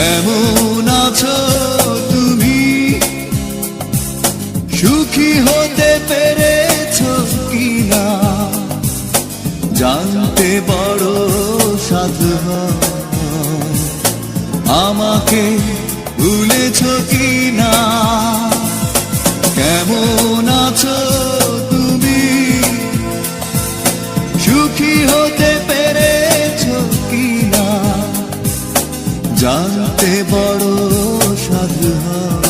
কেমন আছো তুমি? সুখী হতে পেরেছো কিনা জানতে বড় সাধু হয়। আমাকে ভুলেছো কিনা? কেমন আছো তুমি? সুখী হতে পেরেছো কিনা জানতে বড় সাধু হয়।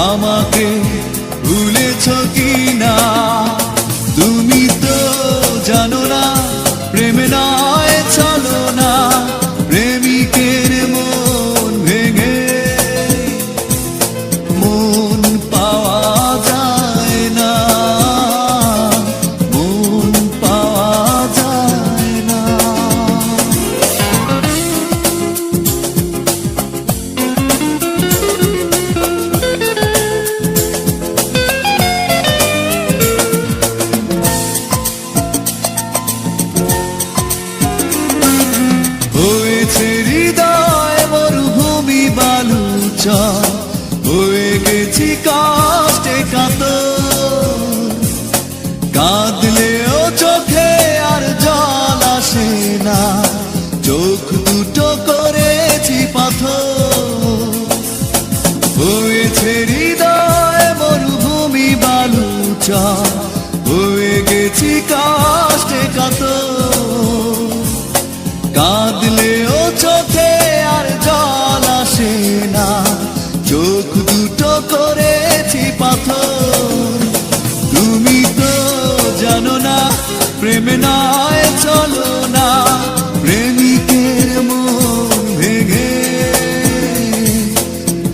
আমাকে ভুলেছো কিনা? তুমি তো জানো না প্রেম নয় চলো না, প্রেমিকের মন ভেঙে মন পাওয়া যায় না, মন পাওয়া যায় না। হয়েছে হৃদয় মরুভূমি বালুচর, হয়ে গেছি কষ্টে কাতর। কাঁদলেও চোখে আর জল আসে না, চোখ দুটো করেছি পাথর। হয়েছে হৃদয় মরুভূমি বালুচর, হয়ে গেছি কষ্টে কাতর। কাঁদলেও চোখে আর জল আসে না, চোখ দুটো করেছি পাথর। তুমি তো জানো না প্রেম নয় চলো না, প্রেমিকের মন ভেঙে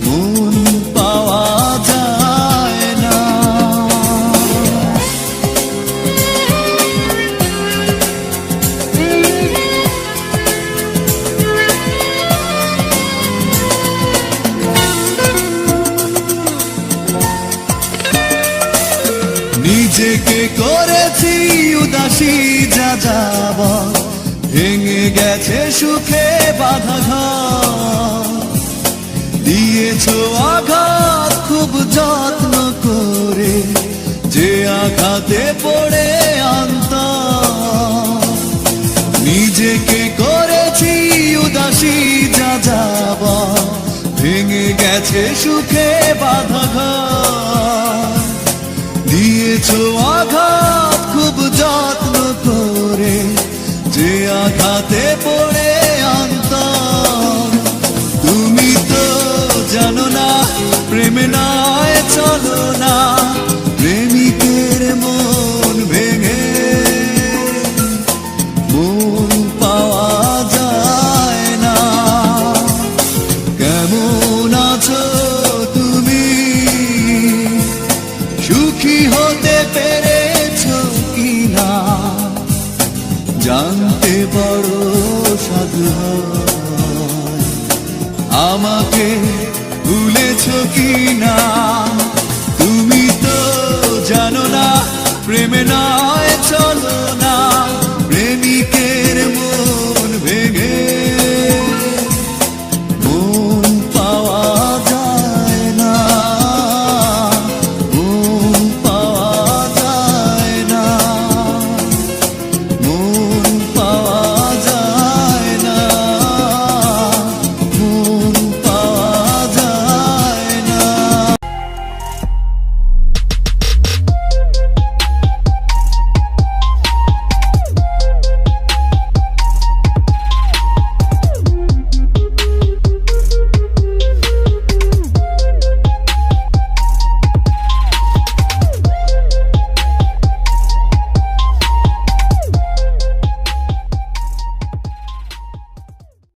মন পাওয়া যায় না। নিজেকে করেছি উদাসী যাযাব, ভেঙে গেছে সুখে বাঁধা ঘর। দিয়েছো আঘাত খুব যত্ন করে, যে আঘাতে পড়ে অন্তর। নিজেকে করেছি উদাসী যাযাব, ভেঙে গেছে সুখে বাঁধা ঘর। দিয়েছো আঘাত খুব যত্ন করে, যে আঘাতে পড়ে অন্তর। তুমি তো জানো না প্রেম নয় চলো না, প্রেমিকের মন ভেঙে মন পাওয়া যায় না। কেমন আছো তুমি? সুখী হতে পেরেছো কিনা জানতে বড় সাধু হয়। আমাকে ভুলেছো কিনা? তুমি তো জানো না প্রেম নয় চলো না,